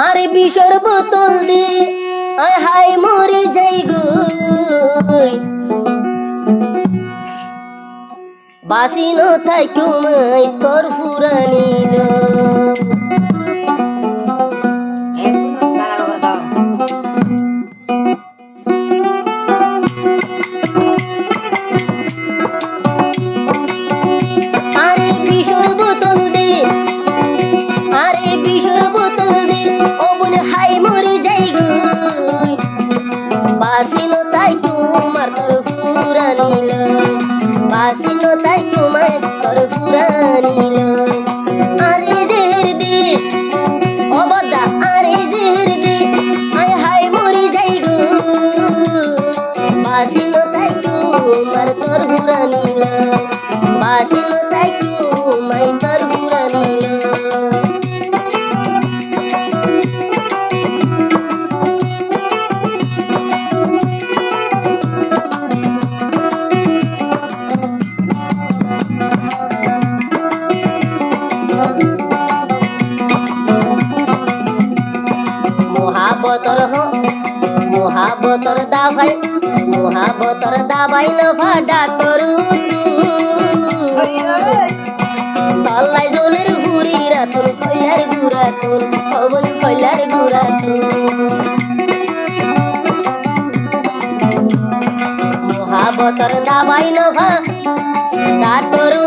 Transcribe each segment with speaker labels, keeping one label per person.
Speaker 1: আরে বিষর বোতল দে আয় হায় মরে যাই গো বাসিনো থাইকো মাই তোর ফুরানিল বাসিনো তাই তোমার তোর ফুরানিল বাসিনো তাই তোমার তোর ফুরানিল আরে জের দে অবদা আরে জের দে আয় হায় মরে যাই গো বাসিনো তাই তোমার তোর ফুরানিল বাসিনো তাই তোমার তোর ফুরানিল মহাবতর দাবাই নফা ডাক্তরু তল্লাই জলের ঘুরি রাতুন কইলার গুড়াতুন খবর কইলার গুড়াতুন মহাবতর দাবাই নফা ডাক্তরু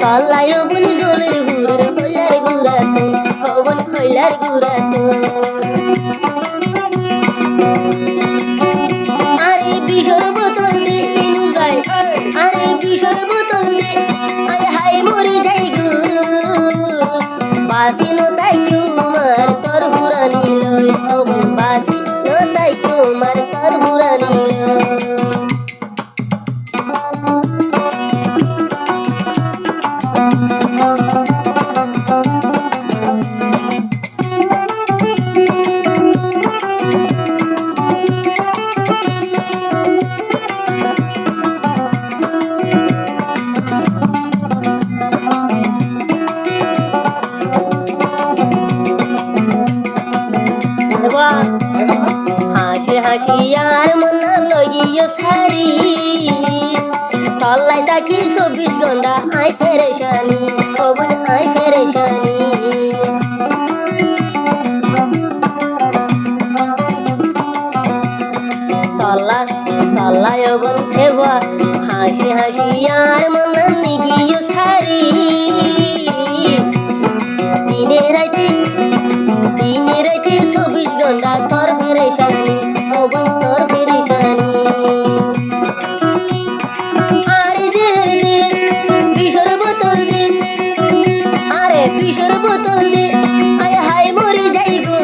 Speaker 1: তল্লাই বনি জলের ঘুরি কইলার গুড়াতুন খবর কইলার গুড়াতুন আরে বিষর বোতল দে আরে বিষর বোতল দে আয় হায় মরে যাই গো বাসিনো তাই তোমার তোর ফুরানিল বাসিনো তাই তোমার তোর ফুরানিল হাসি হাসি আর মনা লগিও সারি তল্লাই তাকি 24 ঘন্টা আই ফেরেশানি খবর আই ফেরেশানি তল্লাই বল এবা হাসি হাসি আর মনা নিগিও সারি দিনে রাইতে 24 ঘন্টা তোর ফেরেশানি তোর ফেরেশানি আরে যে বিষর বোতল দে আরে বিষর বোতল দে আয় হায় মরে যাই গো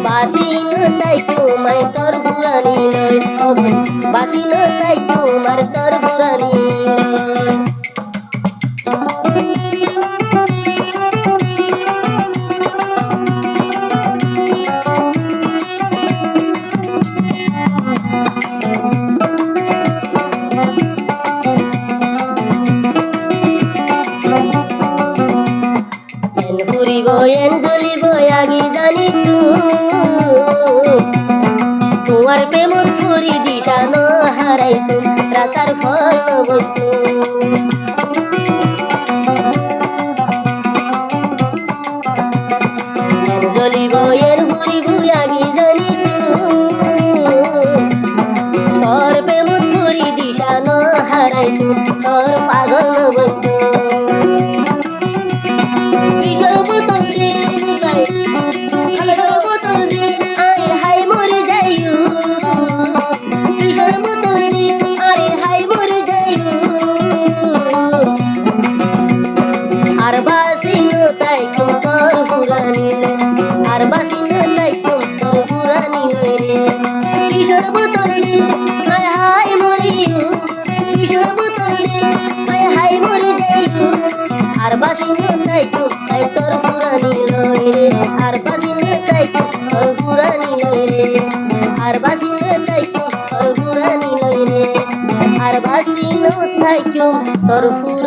Speaker 1: বাসিনো তাই তোমার তোর ফুরানিল বাসিনো তাই তোমার তোর ফুরানিল এন জ্বলিব আগি জানি তোমার প্রেমত ফুরি দিশা ন হারাই রাসার ফল বস্তু এন জ্বলিব এন ফুরিব আগি জানি তোর প্রেমত ফুরি দিশা ন হারাই তোর পাগল বস্তু আর বাসিনো তাই তোর ফুরানিল আর বাসিনো তাই তোর ফুরানিল রে বিষর বোতল দে আয় হায় মরিও বিষর বোতল দে আয় হায় মরে যাইও আর বাসিনো তাই তোর ফুরানিল রে আর বাসিনো তাই তোর ফুরানিল রে আর বাসিনো তাই তোর ফুরানিল রে আর বাসিনো তাই তোর ফুরানিল